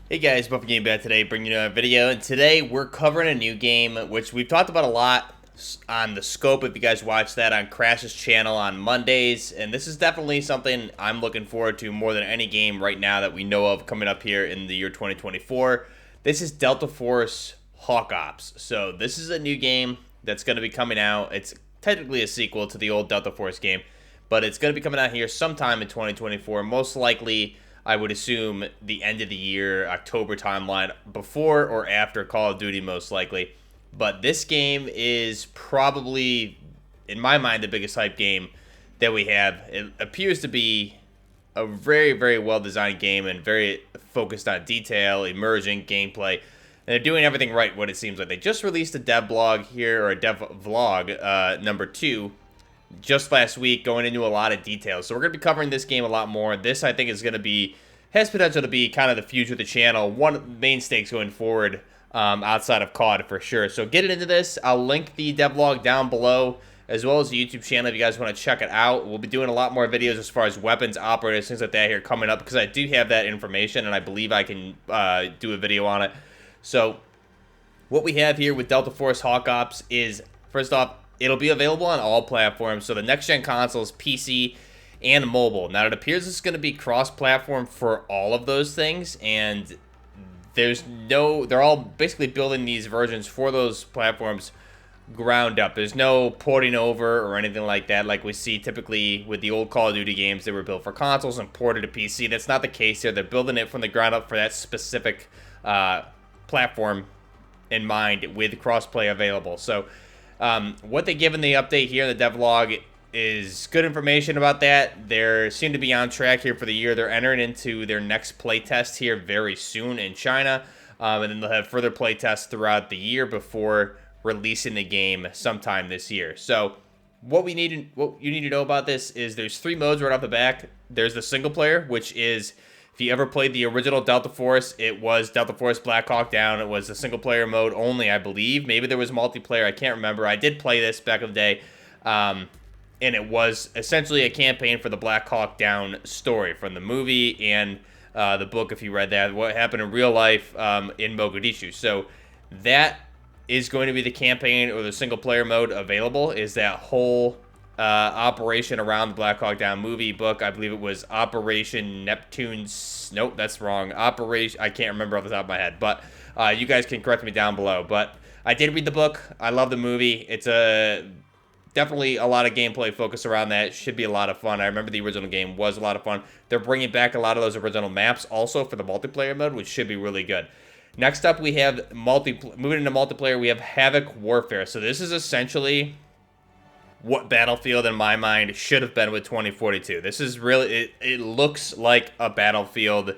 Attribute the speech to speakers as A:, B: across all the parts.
A: Hey guys, Buffy Game Back today, bringing you a video, and today we're covering a new game, which we've talked about a lot on the scope. If you guys watch that on Crash's channel on Mondays, and this is definitely something I'm looking forward to more than any game right now that we know of coming up here in the year 2024. This is Delta Force Hawk Ops. So this is a new game that's going to be coming out. It's technically a sequel to the old Delta Force game, but it's going to be coming out here sometime in 2024, most likely. I would assume the end of the year, October timeline, before or after Call of Duty, most likely. But this game is probably, in my mind, the biggest hype game that we have. It appears to be a very, very well-designed game and very focused on detail, immersion, gameplay. And they're doing everything right, what it seems like. They just released a dev blog here, or a dev vlog, number 2, just last week, going into a lot of details. So we're going to be covering this game a lot more. This, I think, is going to be, has potential to be kind of the future of the channel. One of the mainstays going forward outside of COD for sure. So getting into this, I'll link the devlog down below, as well as the YouTube channel if you guys want to check it out. We'll be doing a lot more videos as far as weapons, operators, things like that here coming up, because I do have that information, and I believe I can do a video on it. So what we have here with Delta Force Hawk Ops is, first off, it'll be available on all platforms, so the next-gen consoles, PC, and mobile. Now, it appears it's going to be cross-platform for all of those things, and they're all basically building these versions for those platforms ground up. There's no porting over or anything like that like we see typically with the old Call of Duty games that were built for consoles and ported to PC. That's not the case here. They're building it from the ground up for that specific platform in mind with crossplay available. So what they give in the update here in the devlog is good information about that. They seem to be on track here for the year. They're entering into their next playtest here very soon in China, and then they'll have further playtests throughout the year before releasing the game sometime this year. So what you need to know about this is there's 3 modes right off the back. There's the single player, which is, if you ever played the original Delta Force, it was Delta Force Black Hawk Down. It was the single-player mode only, I believe. Maybe there was multiplayer. I can't remember. I did play this back in the day, and it was essentially a campaign for the Black Hawk Down story from the movie and the book, if you read that, what happened in real life in Mogadishu. So that is going to be the campaign or the single-player mode available, is that whole operation around the Black Hawk Down movie book. I believe it was Operation Neptune's. Nope, that's wrong. Operation. I can't remember off the top of my head, but you guys can correct me down below. But I did read the book. I love the movie. It's definitely a lot of gameplay focus around that. Should be a lot of fun. I remember the original game was a lot of fun. They're bringing back a lot of those original maps also for the multiplayer mode, which should be really good. Next up, we have moving into multiplayer. We have Havok Warfare. So this is essentially what Battlefield, in my mind, should have been with 2042. This is really, it looks like a Battlefield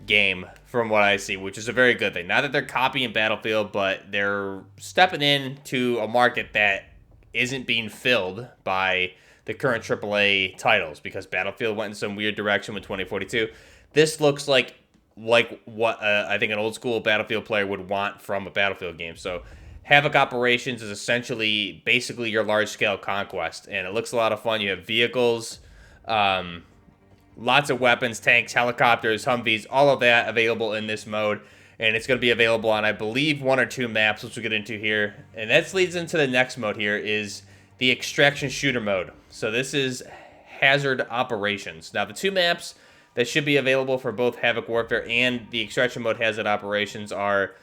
A: game from what I see, which is a very good thing. Not that they're copying Battlefield, but they're stepping into a market that isn't being filled by the current AAA titles, because Battlefield went in some weird direction with 2042. This looks like what I think an old school Battlefield player would want from a Battlefield game. So Havok Operations is essentially basically your large-scale conquest, and it looks a lot of fun. You have vehicles, lots of weapons, tanks, helicopters, Humvees, all of that available in this mode, and it's going to be available on, I believe, 1 or 2 maps, which we'll get into here. And that leads into the next mode here, is the extraction shooter mode. So this is Hazard Operations. Now, the 2 maps that should be available for both Havok Warfare and the extraction mode Hazard Operations are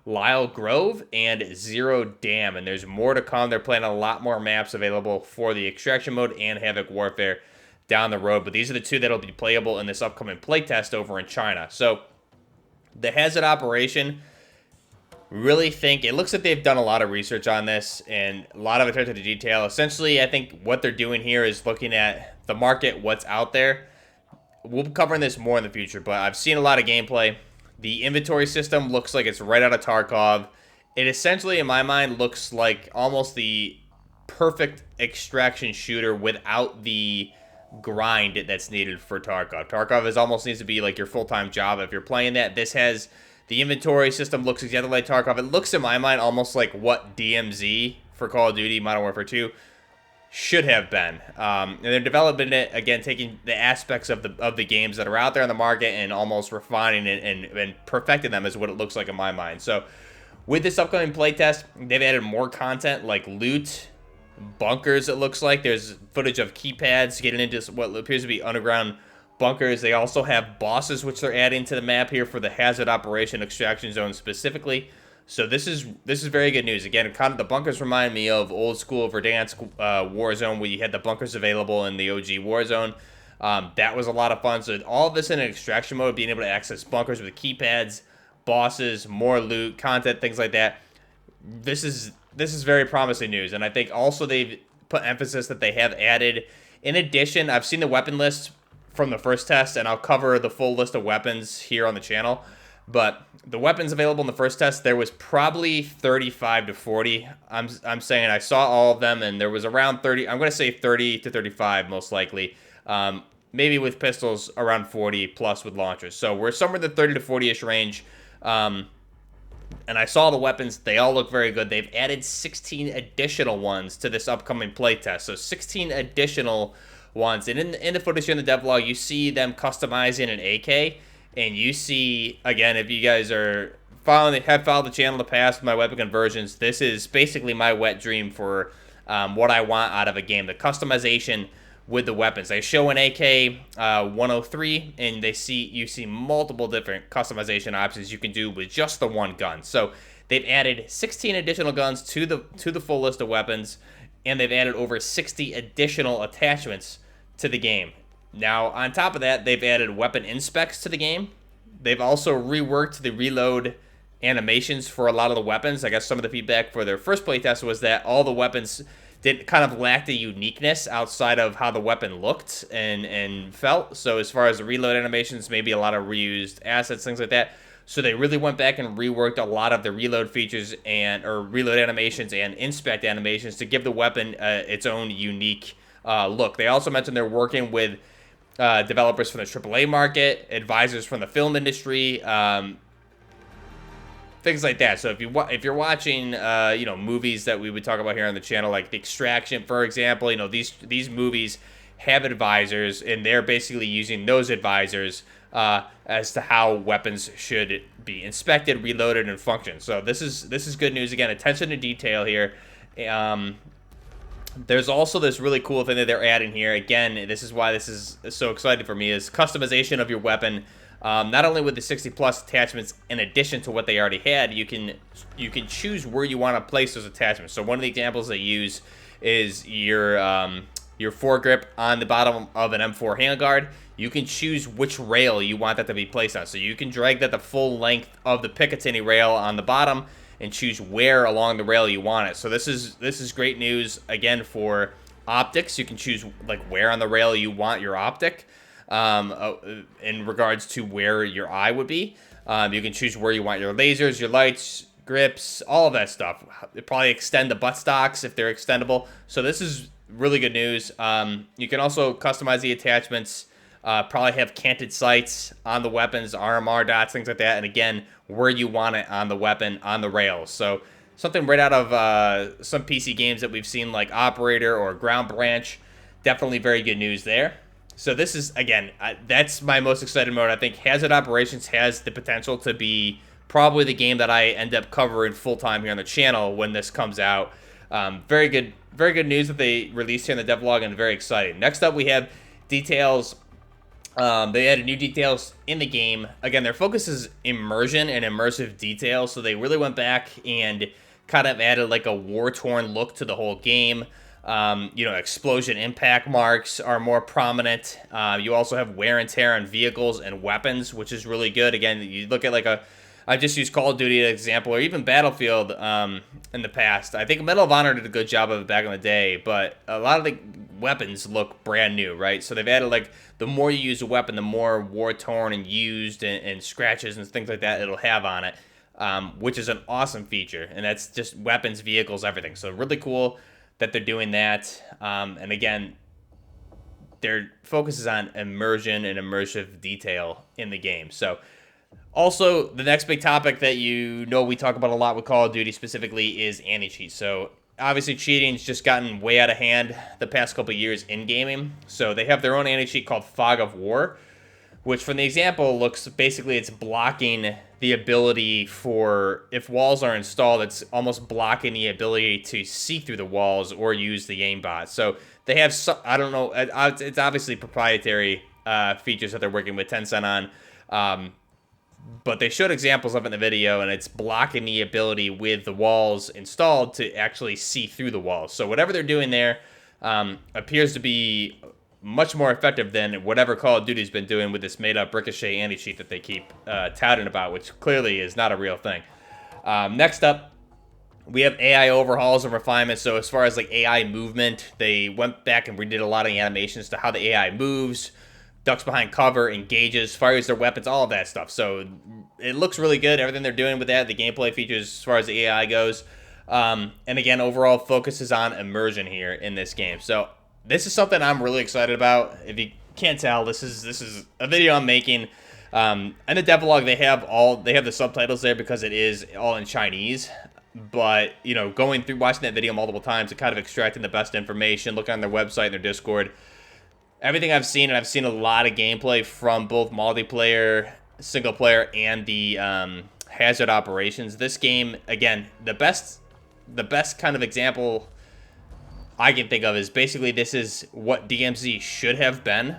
A: Lyle Grove and Zero Dam, and there's more to come. They're planning a lot more maps available for the extraction mode and Havok Warfare down the road, but these are the 2 that'll be playable in this upcoming playtest over in China. So the Hazard Operation, really think it looks like they've done a lot of research on this and a lot of attention to detail. Essentially, I think what they're doing here is looking at the market, what's out there. We'll be covering this more in the future, but I've seen a lot of gameplay. The inventory system looks like it's right out of Tarkov. It essentially, in my mind, looks like almost the perfect extraction shooter without the grind that's needed for Tarkov. Tarkov almost needs to be like your full-time job if you're playing that. This has, the inventory system looks exactly like Tarkov. It looks, in my mind, almost like what DMZ for Call of Duty Modern Warfare 2 should have been. And they're developing it again, taking the aspects of the games that are out there on the market and almost refining it and perfecting them is what it looks like in my mind. So with this upcoming playtest, they've added more content like loot, bunkers. It looks like there's footage of keypads getting into what appears to be underground bunkers. They also have bosses, which they're adding to the map here for the hazard operation extraction zone specifically. So this is very good news. Again, kind of the bunkers remind me of old school Verdansk Warzone, where you had the bunkers available in the OG Warzone. That was a lot of fun. So all of this in an extraction mode, being able to access bunkers with keypads, bosses, more loot, content, things like that. This is very promising news, and I think also they've put emphasis that they have added. In addition, I've seen the weapon list from the first test, and I'll cover the full list of weapons here on the channel. But the weapons available in the first test, there was probably 35 to 40. I'm saying I saw all of them, and there was around 30. I'm going to say 30 to 35 most likely. Maybe with pistols, around 40 plus with launchers. So we're somewhere in the 30 to 40-ish range. And I saw the weapons. They all look very good. They've added 16 additional ones to this upcoming playtest. So 16 additional ones. And in the footage here in the devlog, you see them customizing an AK. And you see, again, if you guys are have followed the channel in the past with my weapon conversions, this is basically my wet dream for what I want out of a game. The customization with the weapons. They show an AK 103, and you see multiple different customization options you can do with just the one gun. So they've added 16 additional guns to the full list of weapons, and they've added over 60 additional attachments to the game. Now, on top of that, they've added weapon inspects to the game. They've also reworked the reload animations for a lot of the weapons. I guess some of the feedback for their first playtest was that all the weapons did kind of lack the uniqueness outside of how the weapon looked and felt. So as far as the reload animations, maybe a lot of reused assets, things like that. So they really went back and reworked a lot of the reload features or reload animations and inspect animations to give the weapon its own unique look. They also mentioned they're working with developers from the AAA market, advisors from the film industry, things like that. So if you're watching movies that we would talk about here on the channel, like The Extraction, for example, these movies have advisors, and they're basically using those advisors as to how weapons should be inspected, reloaded, and function. So this is good news. Again, attention to detail here. There's also this really cool thing that they're adding here. Again, this is why this is so exciting for me, is customization of your weapon. Not only with the 60 plus attachments in addition to what they already had, you can choose where you want to place those attachments. So one of the examples they use is your foregrip on the bottom of an M4 handguard. You can choose which rail you want that to be placed on. So you can drag that the full length of the Picatinny rail on the bottom and choose where along the rail you want it. So this is great news again for optics. You can choose like where on the rail you want your optic in regards to where your eye would be. You can choose where you want your lasers, your lights, grips, all of that stuff. It probably extend the butt stocks if they're extendable. So this is really good news. You can also customize the attachments. Probably have canted sights on the weapons, RMR dots, things like that. And again, where you want it on the weapon, on the rails. So something right out of some PC games that we've seen like Operator or Ground Branch. Definitely very good news there. So this is, again, that's my most excited mode. I think Hazard Operations has the potential to be probably the game that I end up covering full-time here on the channel when this comes out. Very good news that they released here in the devlog, and very exciting. Next up, we have details. They added new details in the game. Again, their focus is immersion and immersive detail, so they really went back and kind of added like a war-torn look to the whole game. Explosion impact marks are more prominent. You also have wear and tear on vehicles and weapons, which is really good. Again, you look at I just used Call of Duty as an example, or even Battlefield in the past. I think Medal of Honor did a good job of it back in the day, but a lot of the weapons look brand new, right? So they've added, like, the more you use a weapon, the more war-torn and used and scratches and things like that it'll have on it, which is an awesome feature. And that's just weapons, vehicles, everything. So really cool that they're doing that. And again, their focus is on immersion and immersive detail in the game. So also, the next big topic that we talk about a lot with Call of Duty specifically is anti-cheat. So obviously cheating's just gotten way out of hand the past couple years in gaming. So they have their own anti-cheat called Fog of War, which from the example looks basically it's blocking the ability for, if walls are installed, it's almost blocking the ability to see through the walls or use the aimbot. So they have some, I don't know, it's obviously proprietary features that they're working with Tencent on. But they showed examples of it in the video, and it's blocking the ability with the walls installed to actually see through the walls. So whatever they're doing there appears to be much more effective than whatever Call of Duty's been doing with this made-up Ricochet anti-cheat that they keep touting about, which clearly is not a real thing. Next up, we have AI overhauls and refinements. So as far as like AI movement, they went back and redid a lot of the animations to how the AI moves, ducks behind cover, engages, fires their weapons, all of that stuff. So it looks really good, everything they're doing with that, the gameplay features as far as the AI goes. And again, overall focuses on immersion here in this game. So this is something I'm really excited about. If you can't tell, this is a video I'm making. In the devlog, they have the subtitles there because it is all in Chinese. But, you know, going through, watching that video multiple times and kind of extracting the best information, looking on their website and their Discord, everything I've seen, and I've seen a lot of gameplay from both multiplayer, single player, and the hazard operations. This game, again, the best kind of example I can think of is basically this is what DMZ should have been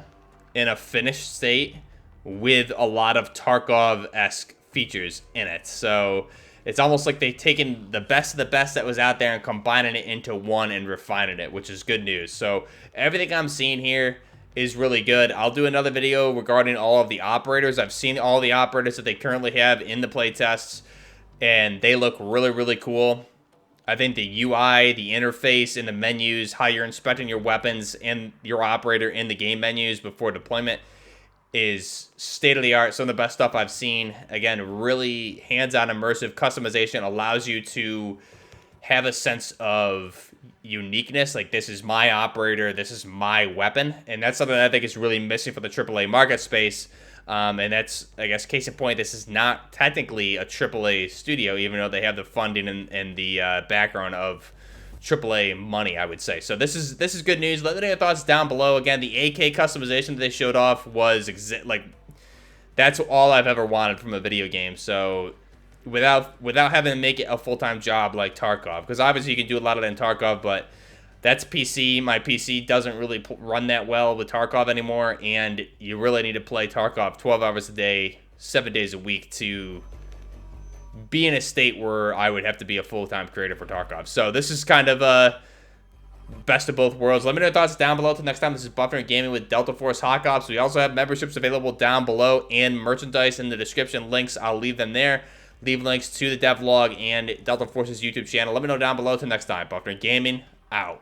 A: in a finished state with a lot of Tarkov-esque features in it. So it's almost like they've taken the best of the best that was out there and combining it into one and refining it, which is good news. So everything I'm seeing here is really good. I'll do another video regarding all of the operators. I've seen all the operators that they currently have in the playtests, and they look really, really cool. I think the UI, the interface, and the menus, how you're inspecting your weapons and your operator in the game menus before deployment is state-of-the-art. Some of the best stuff I've seen. Again, really hands-on immersive customization allows you to have a sense of uniqueness, like this is my operator, this is my weapon, and that's something that I think is really missing for the AAA market space. And that's, I guess, case in point, this is not technically a AAA studio, even though they have the funding and the background of AAA money, I would say. So this is good news. Let me know your thoughts down below. Again, the AK customization that they showed off was that's all I've ever wanted from a video game. So without having to make it a full-time job like Tarkov, because obviously you can do a lot of that in Tarkov, but that's PC. My PC doesn't really run that well with Tarkov anymore, and you really need to play Tarkov 12 hours a day, 7 days a week to be in a state where I would have to be a full-time creator for Tarkov. So this is kind of a best of both worlds. Let me know your thoughts down below. Till next time, this is Buffering Gaming with Delta Force Hawk Ops. We also have memberships available down below and merchandise in the description. Links, I'll leave them there. Leave links to the devlog and Delta Force's YouTube channel. Let me know down below. Till next time, Buffering Gaming out.